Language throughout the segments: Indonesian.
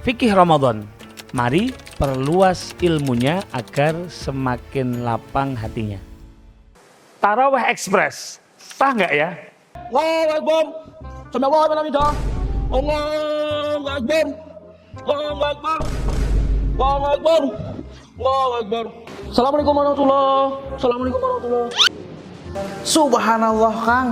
Fikih Ramadan. Mari perluas ilmunya agar semakin lapang hatinya. Tarawih Express, sah nggak ya? Allahu Akbar. Sami'allahu liman hamidah. Allahu Akbar. Allahu Akbar. Allahu Akbar. Allahu Akbar. Assalamualaikum warahmatullahi. Assalamualaikum warahmatullahi. Subhanallah Kang,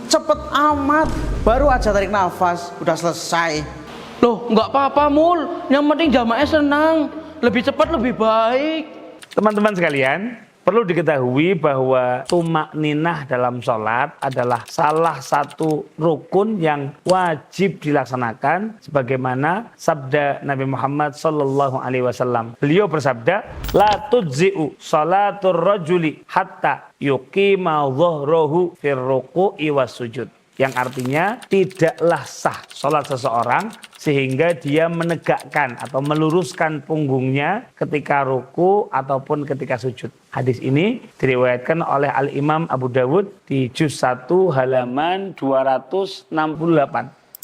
cepet amat. Baru aja tarik nafas, udah selesai. Loh, nggak apa-apa Mul. Yang penting jamaahnya senang. Lebih cepat lebih baik. Teman-teman sekalian, perlu diketahui bahwa tumak ninah dalam sholat adalah salah satu rukun yang wajib dilaksanakan sebagaimana sabda Nabi Muhammad SAW. Beliau bersabda, la tudzi'u sholatur rajuli hatta yuqima dhuhrahu fir ruku'i was sujud. Yang artinya tidaklah sah sholat seseorang sehingga dia menegakkan atau meluruskan punggungnya ketika ruku ataupun ketika sujud. Hadis ini diriwayatkan oleh Al-Imam Abu Dawud di juz 1 halaman 268.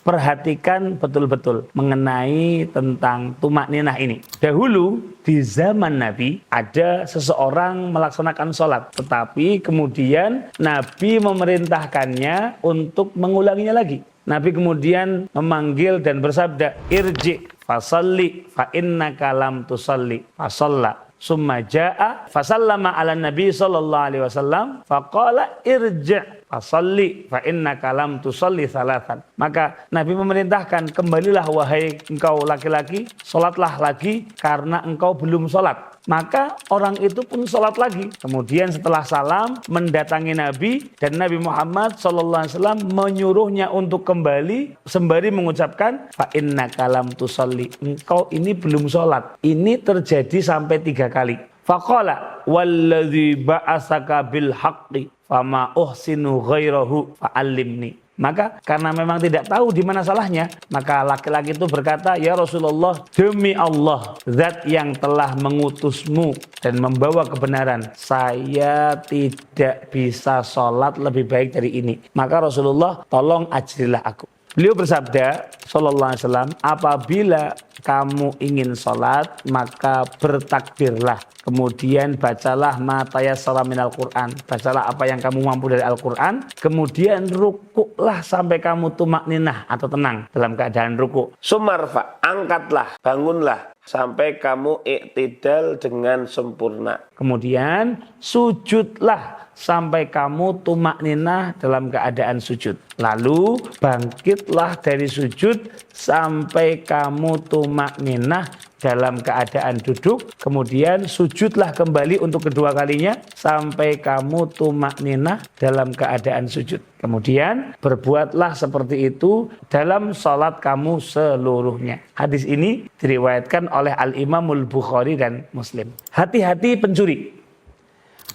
Perhatikan betul-betul mengenai tentang tumak ninah ini. Dahulu di zaman Nabi ada seseorang melaksanakan sholat, tetapi kemudian Nabi memerintahkannya untuk mengulanginya lagi. Nabi kemudian memanggil dan bersabda, irji fasalli fa innaka lam tusalli fasalla. Summa ja'a fasallama ala Nabi sallallahu alaihi wasallam faqala irji' fasalli fa innaka lam tusalli salatan. Maka Nabi memerintahkan, kembalilah wahai engkau laki-laki, salatlah lagi karena engkau belum salat. Maka orang itu pun salat lagi. Kemudian setelah salam mendatangi Nabi dan Nabi Muhammad SAW menyuruhnya untuk kembali sembari mengucapkan fa innaka lam tusalli. Engkau ini belum salat. Ini terjadi sampai 3 kali. Faqala walladzi ba'asaka bil haqqi fama uhsinu ghairahu fa'allimni. Maka karena memang tidak tahu di mana salahnya, maka laki-laki itu berkata, ya Rasulullah, demi Allah, zat yang telah mengutusmu dan membawa kebenaran, saya tidak bisa sholat lebih baik dari ini. Maka Rasulullah, tolong ajrilah aku. Beliau bersabda, sallallahu alaihi wasallam, apabila kamu ingin sholat, maka bertakbirlah. Kemudian bacalah ma tayassara minal Qur'an. Bacalah apa yang kamu mampu dari Al-Quran. Kemudian rukuklah sampai kamu tumak ninah atau tenang dalam keadaan rukuk. Sumarfa, angkatlah, bangunlah sampai kamu iktidal dengan sempurna. Kemudian sujudlah sampai kamu tumak ninah dalam keadaan sujud. Lalu bangkitlah dari sujud sampai kamu tumak ninah dalam keadaan duduk. Kemudian sujudlah kembali untuk kedua kalinya sampai kamu tumak ninah dalam keadaan sujud. Kemudian berbuatlah seperti itu dalam sholat kamu seluruhnya. Hadis ini diriwayatkan oleh Al-Imamul Bukhari dan Muslim. Hati-hati pencuri.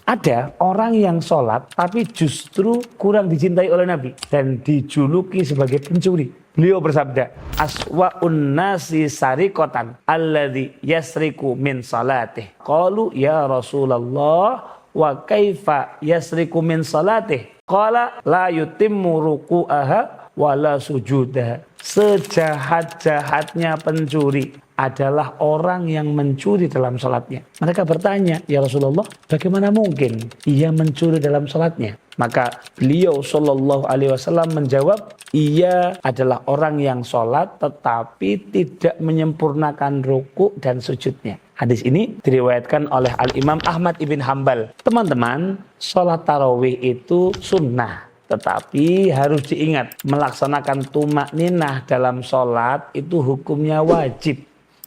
Ada orang yang sholat tapi justru kurang dicintai oleh Nabi dan dijuluki sebagai pencuri. Beliau bersabda, aswa'un nasi sariqatan alladzi yasriku min salatih. Qalu ya Rasulullah wa kaifa yasriku min salatih? Qala la yutimmu ruku'aha wa la sujudaha. Sejahat-jahatnya pencuri adalah orang yang mencuri dalam sholatnya. Mereka bertanya, ya Rasulullah, bagaimana mungkin ia mencuri dalam sholatnya? Maka beliau sallallahu alaihi wasallam menjawab, ia adalah orang yang sholat tetapi tidak menyempurnakan ruku dan sujudnya. Hadis ini diriwayatkan oleh Al-Imam Ahmad ibn Hanbal. Teman-teman, sholat tarawih itu sunnah. Tetapi harus diingat, melaksanakan tumak ninah dalam sholat itu hukumnya wajib.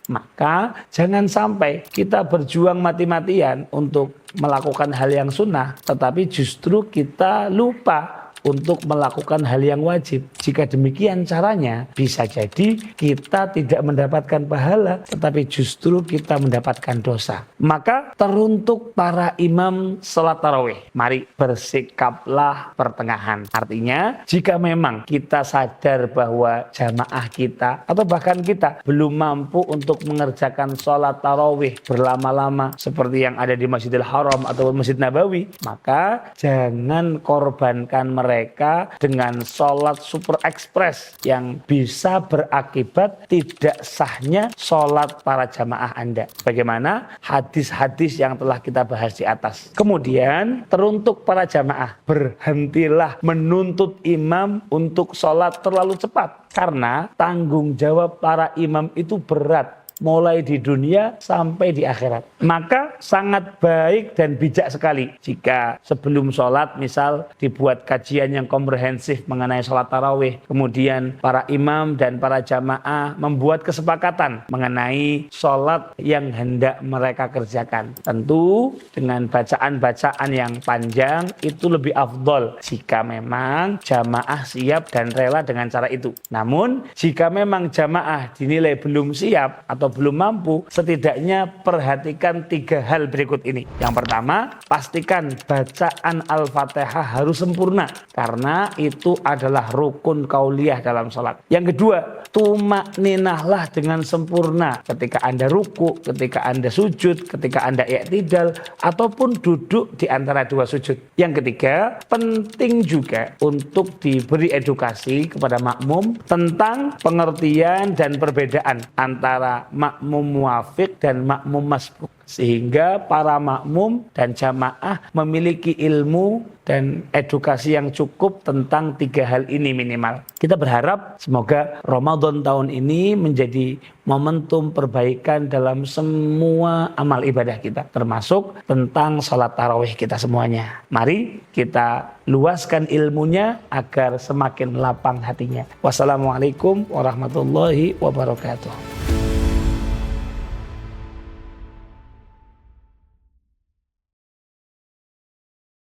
Maka jangan sampai kita berjuang mati-matian untuk melakukan hal yang sunnah, tetapi justru kita lupa untuk melakukan hal yang wajib. Jika demikian caranya, bisa jadi kita tidak mendapatkan pahala, tetapi justru kita mendapatkan dosa. Maka teruntuk para imam salat tarawih, mari bersikaplah pertengahan. Artinya, jika memang kita sadar bahwa jamaah kita atau bahkan kita belum mampu untuk mengerjakan salat tarawih berlama-lama seperti yang ada di Masjidil Haram atau Masjid Nabawi, maka jangan korbankan mereka mereka dengan sholat super ekspres yang bisa berakibat tidak sahnya sholat para jamaah Anda. Bagaimana hadis-hadis yang telah kita bahas di atas. Kemudian teruntuk para jamaah, berhentilah menuntut imam untuk sholat terlalu cepat. Karena tanggung jawab para imam itu berat. Mulai di dunia sampai di akhirat. Maka sangat baik dan bijak sekali jika sebelum sholat misal dibuat kajian yang komprehensif mengenai sholat tarawih. Kemudian para imam dan para jamaah membuat kesepakatan mengenai sholat yang hendak mereka kerjakan. Tentu dengan bacaan-bacaan yang panjang itu lebih afdol jika memang jamaah siap dan rela dengan cara itu. Namun jika memang jamaah dinilai belum siap atau belum mampu, setidaknya perhatikan 3 hal berikut ini. Yang pertama, pastikan bacaan Al-Fatihah harus sempurna karena itu adalah rukun kauliyah dalam sholat. Yang kedua, tumakninahlah dengan sempurna ketika Anda ruku, ketika Anda sujud, ketika Anda i'tidal ataupun duduk di antara 2 sujud. Yang ketiga, penting juga untuk diberi edukasi kepada makmum tentang pengertian dan perbedaan antara makmum muwafiq dan makmum masbuk, sehingga para makmum dan jamaah memiliki ilmu dan edukasi yang cukup tentang 3 hal ini minimal. Kita berharap semoga Ramadan tahun ini menjadi momentum perbaikan dalam semua amal ibadah kita, termasuk tentang sholat tarawih kita semuanya. Mari kita luaskan ilmunya agar semakin lapang hatinya. Wassalamualaikum warahmatullahi wabarakatuh.